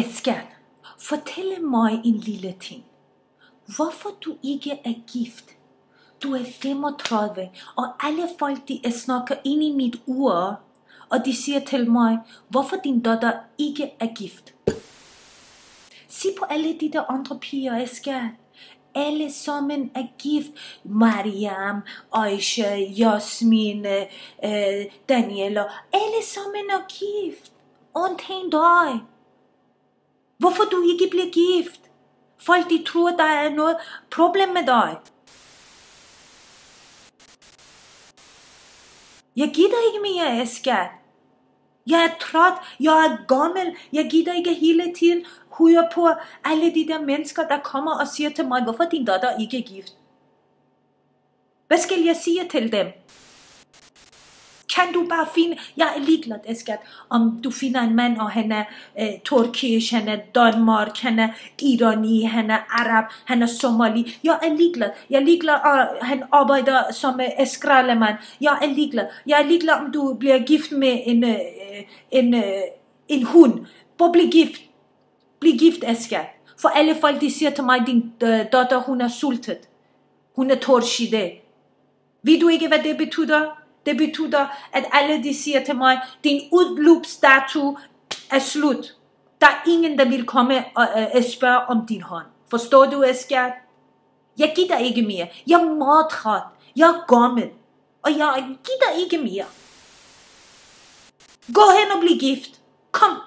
Skat, fortæl mig en lille ting. Hvorfor du ikke er gift? Du er 35, og alle folk de snakker ind i mit ur, og de siger til mig, hvorfor din datter ikke er gift? Se på alle de der andre piger, Skat. Alle sammen er gift. Mariam, Aisha, Jasmin, Daniela. Alle sammen er gift. Undtagen dig. Hvorfor du ikke bliver gift? Folk de tror, der er noget problem med dig. Jeg gider ikke mere, Skat. Jeg er træt, jeg er gammel, jeg gider ikke hele tiden høre på alle de der mennesker, der kommer og siger til mig, hvorfor din datter ikke er gift. Hvad skal jeg sige til dem? Kan du bare finde, jeg er ligeglad, Skat, om du finder en mand, og han er turkisk, han er Danmark, han er irani, han er arab, han er somali. Jeg er ligeglad. Jeg er ligeglad, og han arbejder som skraldemand. Jeg er ligeglad. Jeg er ligeglad, om du bliver gift med en hund. Bare bliv gift. Bliv gift, Skat. For alle folk, de siger til mig, din datter, hun er sultet. Hun er torshide. Ved du ikke, hvad det betyder? Det betyder, at alle de siger til mig, din udløbsdato er slut. Der er ingen, der vil komme og spørge om din hånd. Forstår du, Skat? Jeg gider ikke mere. Jeg er meget træt. Jeg er gammel. Og jeg gider ikke mere. Gå hen og bliv gift. Kom.